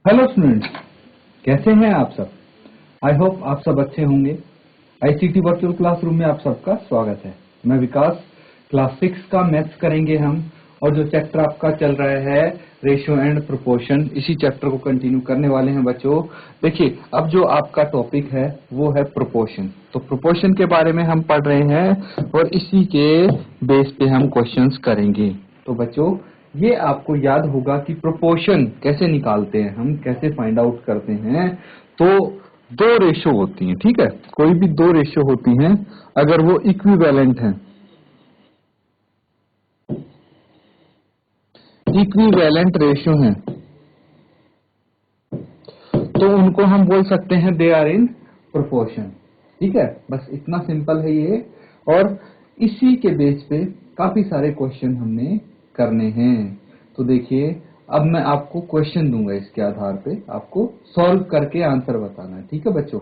Hello students, कैसे हैं आप सब। आई होप आप सब अच्छे होंगे। आईसीटी वर्चुअल क्लासरूम में आप सबका स्वागत है। मैं विकास। क्लास 6 का मैथ्स करेंगे हम, और जो चैप्टर आपका चल रहा है रेशियो एंड प्रोपोर्शन, इसी चैप्टर को कंटिन्यू करने वाले हैं बच्चों। देखिए, अब जो आपका टॉपिक है वो है प्रोपोर्शन। तो प्रोपोर्शन के बारे में हम पढ़ रहे हैं और इसी के बेस पे हम क्वेश्चंस करेंगे। तो बच्चों, ये आपको याद होगा कि प्रोपोर्शन कैसे निकालते हैं, हम कैसे फाइंड आउट करते हैं। तो दो रेशो होती हैं, ठीक है। कोई भी दो रेशो होती हैं, अगर वो इक्विवेलेंट हैं, इक्विवेलेंट रेशो हैं, तो उनको हम बोल सकते हैं दे आर इन प्रोपोर्शन। ठीक है, बस इतना सिंपल है ये। और इसी के बेस पे काफी सारे क्वेश्चन हमने करने हैं। तो देखिए, अब मैं आपको क्वेश्चन दूंगा, इसके आधार पे आपको सॉल्व करके आंसर बताना है। ठीक है बच्चों,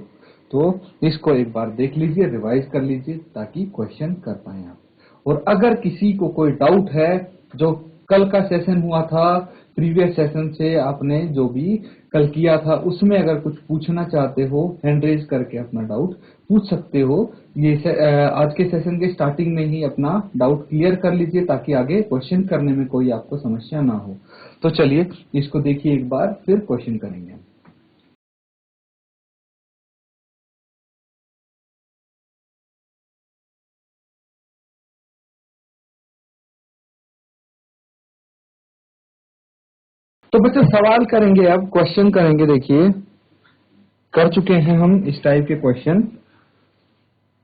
तो इसको एक बार देख लीजिए, रिवाइज कर लीजिए ताकि क्वेश्चन कर पाए आप। और अगर किसी को कोई डाउट है, जो कल का सेशन हुआ था, प्रीवियस सेशन से आपने जो भी कल किया था, उसमें अगर कुछ पूछना चाहते हो, हैंड रेज करके अपना डाउट पूछ सकते हो। ये आज के सेशन के स्टार्टिंग में ही अपना डाउट क्लियर कर लीजिए ताकि आगे क्वेश्चन करने में कोई आपको समस्या ना हो। तो चलिए इसको देखिए एक बार, फिर क्वेश्चन करेंगे। तो बच्चों सवाल करेंगे, अब क्वेश्चन करेंगे। देखिए, कर चुके हैं हम इस टाइप के क्वेश्चन।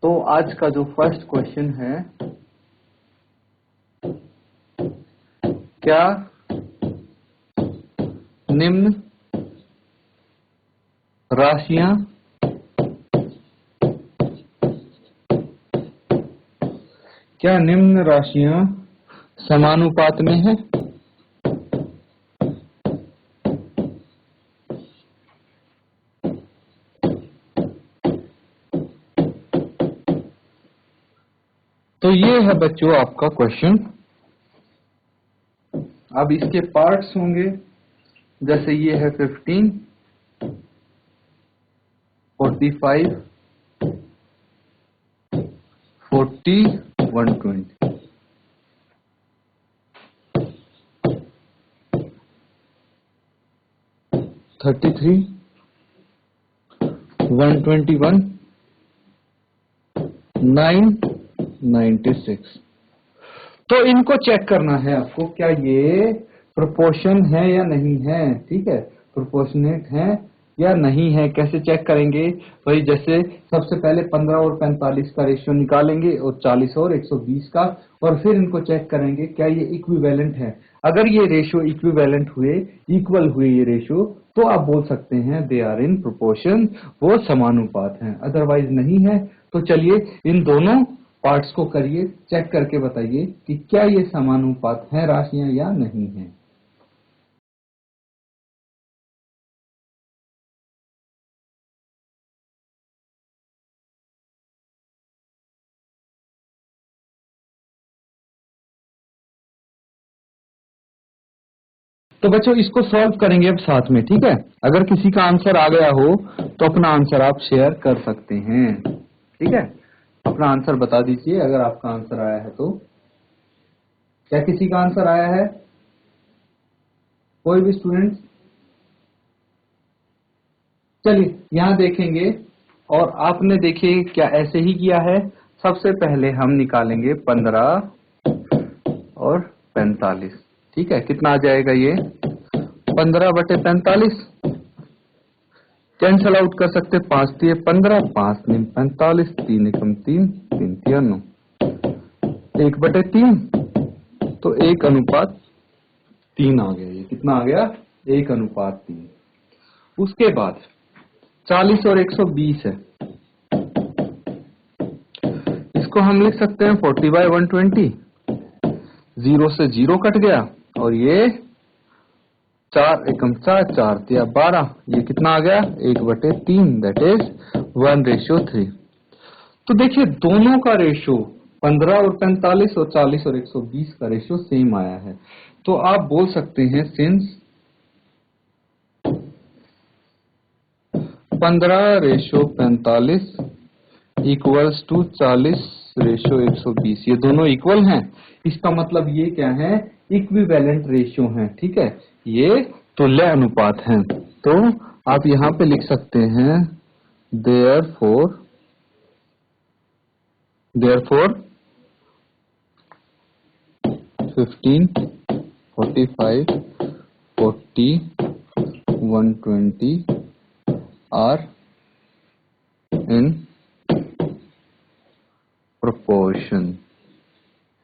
तो आज का जो फर्स्ट क्वेश्चन है, क्या निम्न राशियां क्या निम्न राशियां समानुपात में है। तो ये है बच्चों आपका क्वेश्चन। अब इसके पार्ट्स होंगे, जैसे ये है 15, 45, 40, 120। 33, 121, 9, 96। तो इनको चेक करना है आपको, क्या ये प्रोपोर्शन है या नहीं है। ठीक है, प्रोपोर्शनेट है या नहीं है। कैसे चेक करेंगे, वही जैसे सबसे पहले 15 और 45 का रेशियो निकालेंगे, और 40 और 120 का, और फिर इनको चेक करेंगे क्या ये इक्विवेलेंट है। अगर ये रेशियो इक्विवेलेंट हुए, इक्वल हुए ये रेशियो, तो आप बोल सकते हैं दे आर इन प्रोपोर्शन, वो समानुपात हैं। अदरवाइज नहीं है। तो चलिए इन दोनों पार्ट्स को करिए, चेक करके बताइए कि क्या ये समानुपात है राशियां या नहीं है। तो बच्चों इसको सॉल्व करेंगे अब साथ में, ठीक है। अगर किसी का आंसर आ गया हो तो अपना आंसर आप शेयर कर सकते हैं। ठीक है, अपना आंसर बता दीजिए अगर आपका आंसर आया है तो। क्या किसी का आंसर आया है, कोई भी स्टूडेंट? चलिए यहां देखेंगे, और आपने देखिए क्या ऐसे ही किया है। सबसे पहले हम निकालेंगे 15 और 45। ठीक है, कितना आ जाएगा ये 15/45। कैंसल आउट कर सकते, 5 दिए 15, 5 निम 45, 3 एकम 3, 3 तिया 9, 1/3। तो 1:3 आ गया। ये कितना आ गया, 1:3। उसके बाद 40 और 120 है, इसको हम लिख सकते हैं 40/120। 0 से 0 कट गया, और ये 4 एकम 4, 4 तिया 12। ये कितना आ गया 1/3, दैट इज 1:3। तो देखिए दोनों का रेशो 15 और 45 और 40 और 120 का रेशो सेम आया है। तो आप बोल सकते हैं सिंस 15:45 इक्वल्स टू 40:120। ये दोनों इक्वल हैं। इसका मतलब ये क्या है, इक्विवेलेंट रेशियो हैं। ठीक है, ये तुल्य अनुपात हैं। तो आप यहां पे लिख सकते हैं therefore 15, 45, 40, 120 are in proportion।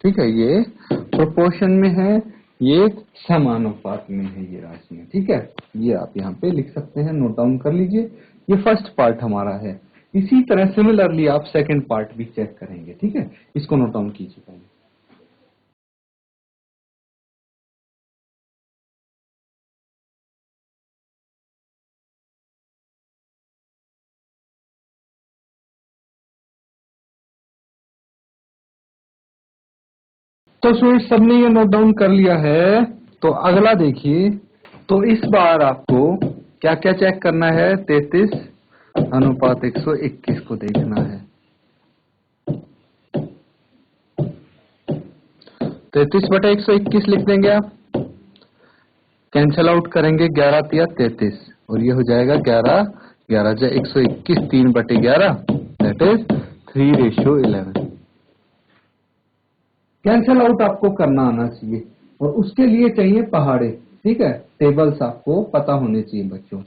ठीक है, ये प्रोपोर्शन में है, ये समानुपात में है ये राशियां। ठीक है, ये आप यहाँ पे लिख सकते हैं, नोट डाउन कर लीजिए। ये फर्स्ट पार्ट हमारा है। इसी तरह सिमिलरली आप सेकंड पार्ट भी चेक करेंगे। ठीक है, इसको नोट डाउन कीजिए पहले। तो स्टूडेंट सबने ये नोट डाउन कर लिया है। तो अगला देखिए, तो इस बार आपको क्या क्या चेक करना है, 33:121 को देखना है। 33/121 लिख देंगे आप, कैंसल आउट करेंगे 11 तिया 33 और ये हो जाएगा 11, 11 जा 121, 3/11 दैट इज 3:11। कैंसल आउट आपको करना आना चाहिए और उसके लिए चाहिए पहाड़े। ठीक है, टेबल्स आपको पता होने चाहिए बच्चों।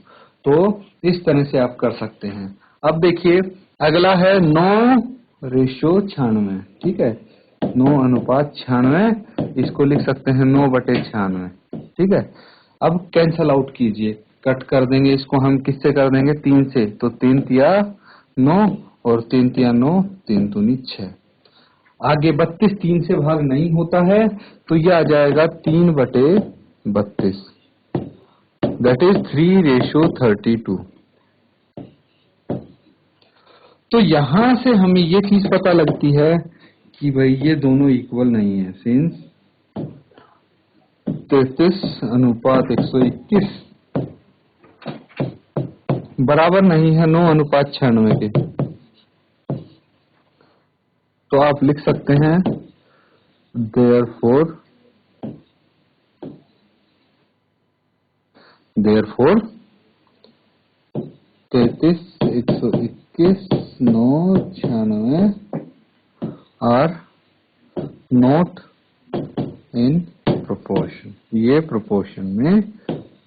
तो इस तरह से आप कर सकते हैं। अब देखिए अगला है 9:96। ठीक है, 9:96, इसको लिख सकते हैं 9/96। ठीक है, अब कैंसल आउट कीजिए, कट कर देंगे इसको हम, किससे कर देंगे, 3 से। तो 3 तिया 9 और 3 तिया 9, 3 दूनी 6। आगे 32 3 से भाग नहीं होता है, तो यह आ जाएगा 3/32 दैट इज 3:32। तो यहां से हमें ये चीज पता लगती है कि भाई ये दोनों इक्वल नहीं है, सिंस 33:121 बराबर नहीं है 9:96 के। तो आप लिख सकते हैं therefore 33:121 9:96 are not in proportion, ये प्रोपोर्शन में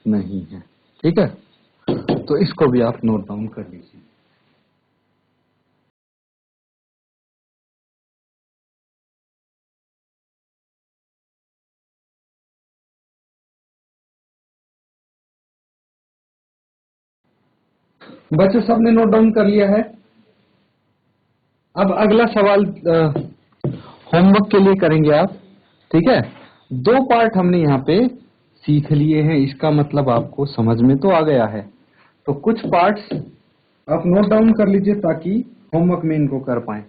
नहीं है। ठीक है, तो इसको भी आप नोट डाउन कर लीजिए। बच्चों सबने नोट डाउन कर लिया है। अब अगला सवाल होमवर्क के लिए करेंगे आप। ठीक है, 2 पार्ट हमने यहाँ पे सीख लिए हैं, इसका मतलब आपको समझ में तो आ गया है। तो कुछ पार्ट्स आप नोट डाउन कर लीजिए ताकि होमवर्क में इनको कर पाए।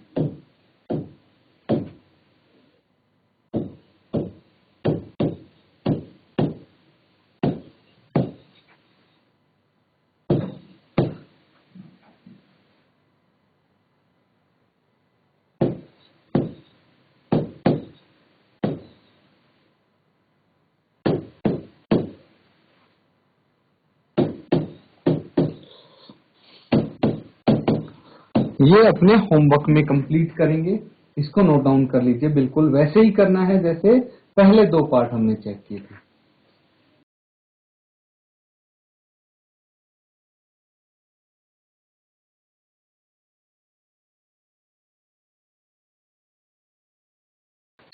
ये अपने होमवर्क में कंप्लीट करेंगे, इसको नोट डाउन कर लीजिए। बिल्कुल वैसे ही करना है जैसे पहले 2 पार्ट हमने चेक किए थे।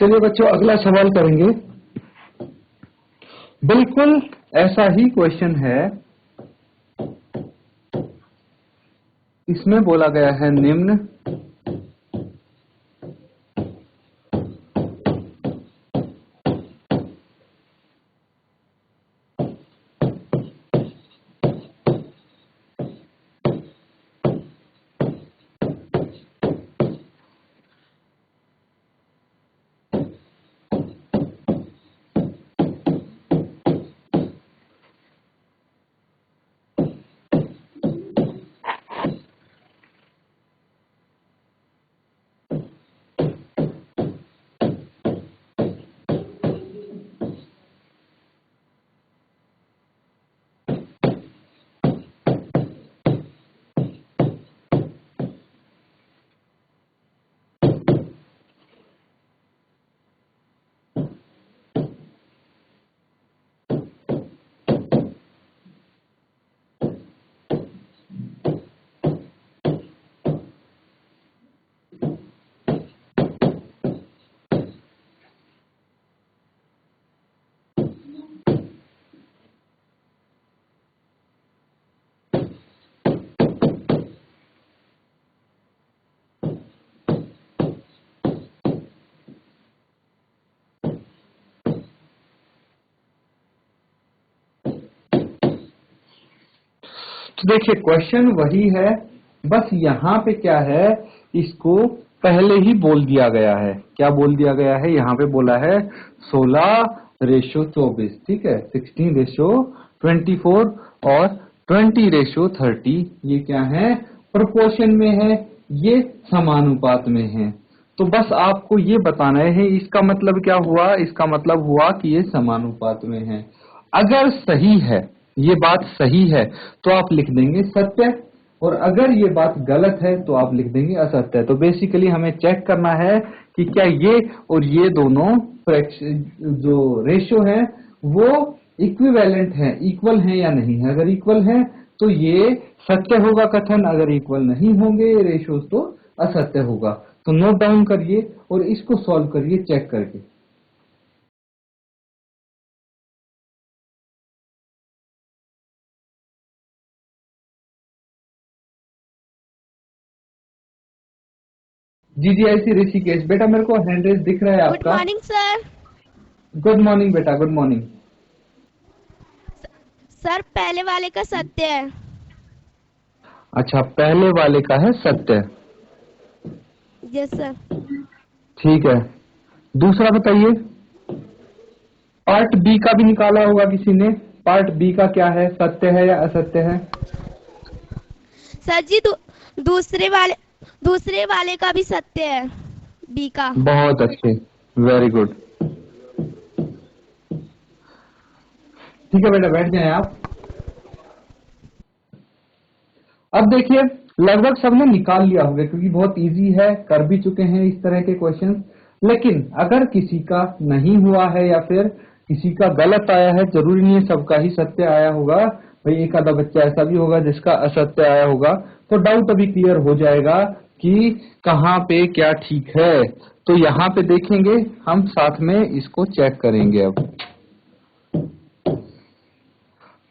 चलिए बच्चों अगला सवाल करेंगे। बिल्कुल ऐसा ही क्वेश्चन है। इसमें बोला गया है निम्न तो देखिए क्वेश्चन वही है, बस यहाँ पे क्या है, इसको पहले ही बोल दिया गया है। क्या बोल दिया गया है, यहाँ पे बोला है 16:24, ठीक है, 16:24 और 20:30, ये क्या है, प्रोपोर्शन में है, ये समानुपात में है। तो बस आपको ये बताना है, इसका मतलब क्या हुआ, इसका मतलब हुआ कि ये समानुपात में है। अगर सही है, ये बात सही है, तो आप लिख देंगे सत्य, और अगर ये बात गलत है तो आप लिख देंगे असत्य। तो बेसिकली हमें चेक करना है कि क्या ये और ये दोनों जो रेशो है वो इक्विवेलेंट है, इक्वल है या नहीं है। अगर इक्वल है तो ये सत्य होगा कथन, अगर इक्वल नहीं होंगे ये रेशोज तो असत्य होगा। तो नोट डाउन करिए और इसको सॉल्व करिए चेक करके। GGIC ऋषिकेश, बेटा मेरे को हैंड रेज दिख रहा है गुड आपका। Morning sir. गुड मॉर्निंग बेटा, गुड मॉर्निंग। सर पहले वाले का सत्य है। अच्छा, पहले वाले का है सत्य, यस सर। ठीक है। दूसरा बताइए, पार्ट बी का भी निकाला होगा किसी ने, पार्ट बी का क्या है, सत्य है या असत्य है। सर जी दूसरे वाले का भी सत्य है, बी का। बहुत अच्छे, वेरी गुड। ठीक है बेटा, बैठ जाएं आप। अब देखिए, लगभग सबने निकाल लिया होगा क्योंकि बहुत इजी है, कर भी चुके हैं इस तरह के क्वेश्चंस। लेकिन अगर किसी का नहीं हुआ है या फिर किसी का गलत आया है, जरूरी नहीं है सबका ही सत्य आया होगा भाई, एक आधा बच्चा ऐसा भी होगा जिसका असत्य आया होगा। तो डाउट अभी क्लियर हो जाएगा कि कहाँ पे क्या ठीक है। तो यहाँ पे देखेंगे, हम साथ में इसको चेक करेंगे। अब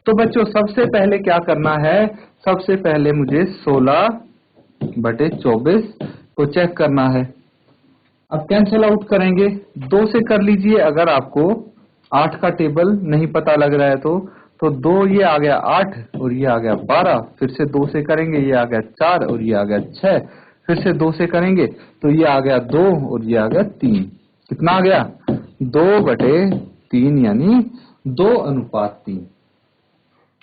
तो बच्चों सबसे पहले क्या करना है, सबसे पहले मुझे 16/24 को चेक करना है। अब कैंसिल आउट करेंगे, 2 से कर लीजिए अगर आपको 8 का टेबल नहीं पता लग रहा है तो 2 ये आ गया 8 और ये आ गया 12, फिर से 2 से करेंगे ये आ गया 4 और ये आ गया 6, फिर से 2 से करेंगे तो ये आ गया 2 और ये आ गया 3। कितना आ गया, 2/3 यानी 2:3।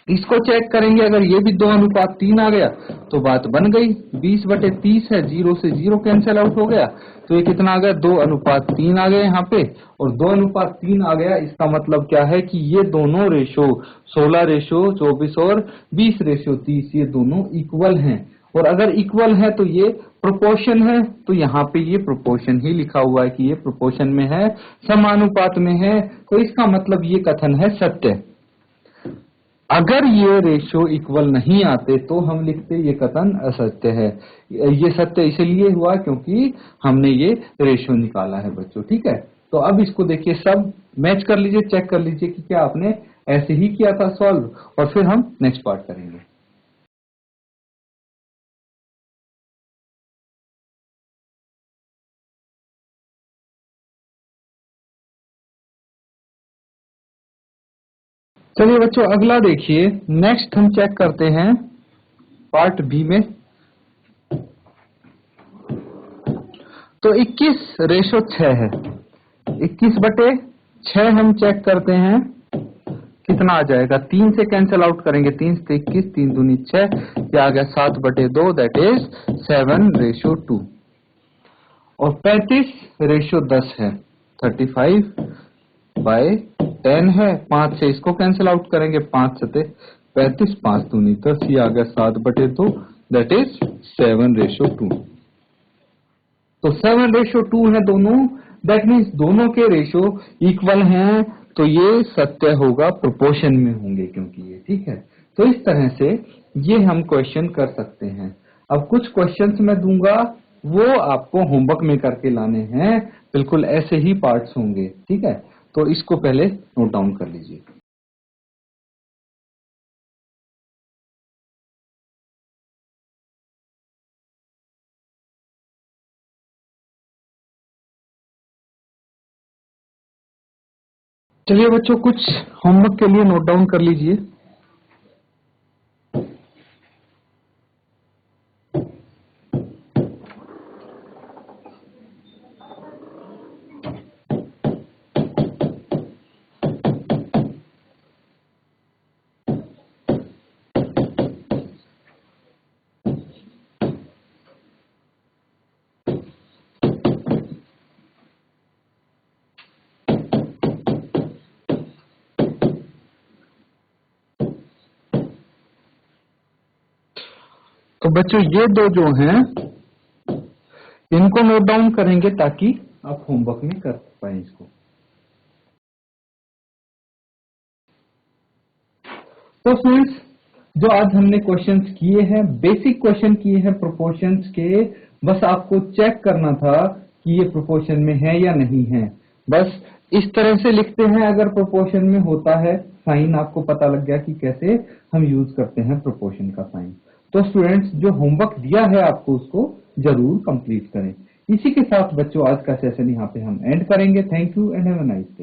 इसको चेक करेंगे, अगर ये भी 2:3 आ गया तो बात बन गई। 20/30 है, 0 से 0 कैंसिल आउट हो गया, तो ये कितना आ गया, 2:3 आ गया यहाँ पे। और 2:3 आ गया, इसका मतलब क्या है कि ये दोनों रेशो 16:24 और 20:30 ये दोनों इक्वल हैं। और अगर इक्वल है तो ये प्रोपोर्शन है, तो यहाँ पे ये प्रोपोर्शन ही लिखा हुआ है कि ये प्रोपोर्शन में है, समानुपात में है। तो इसका मतलब ये कथन है सत्य। अगर ये रेशो इक्वल नहीं आते तो हम लिखते ये कथन असत्य है। ये सत्य इसलिए हुआ क्योंकि हमने ये रेशो निकाला है बच्चों, ठीक है। तो अब इसको देखिए, सब मैच कर लीजिए, चेक कर लीजिए कि क्या आपने ऐसे ही किया था सॉल्व, और फिर हम नेक्स्ट पार्ट करेंगे। चलिए बच्चों, अगला देखिए, नेक्स्ट हम चेक करते हैं पार्ट बी में। तो 21:6 है, 21/6 हम चेक करते हैं कितना आ जाएगा। 3 से कैंसिल आउट करेंगे, 3 से 21, 3 दूनी 6, ये आ गया 7/2, दैट इज 7:2। और 35:10 है, 35/10 है। 5 से इसको कैंसिल आउट करेंगे, 5 सते 35, 5 दूनी 10, ये आ गया 7/2, दैट इज 7:2। तो 7:2 है दोनों, दैट मीन्स दोनों के रेशो इक्वल हैं, तो ये सत्य होगा, प्रोपोर्शन में होंगे क्योंकि ये, ठीक है। तो इस तरह से ये हम क्वेश्चन कर सकते हैं। अब कुछ क्वेश्चंस मैं दूंगा, वो आपको होमवर्क में करके लाने हैं, बिल्कुल ऐसे ही पार्ट्स होंगे, ठीक है। तो इसको पहले नोट डाउन कर लीजिए। चलिए बच्चों, कुछ होमवर्क के लिए नोट डाउन कर लीजिए। तो बच्चों ये दो जो हैं इनको नोट डाउन करेंगे ताकि आप होमवर्क में कर पाए इसको। तो स्टूडेंट्स जो आज हमने क्वेश्चंस किए हैं, बेसिक क्वेश्चन किए हैं प्रोपोर्शंस के, बस आपको चेक करना था कि ये प्रोपोर्शन में है या नहीं है। बस इस तरह से लिखते हैं, अगर प्रोपोर्शन में होता है साइन आपको पता लग गया कि कैसे हम यूज करते हैं प्रोपोर्शन का साइन। तो स्टूडेंट्स जो होमवर्क दिया है आपको उसको जरूर कंप्लीट करें। इसी के साथ बच्चों आज का सेशन यहाँ पे हम एंड करेंगे। Thank you and have a nice day.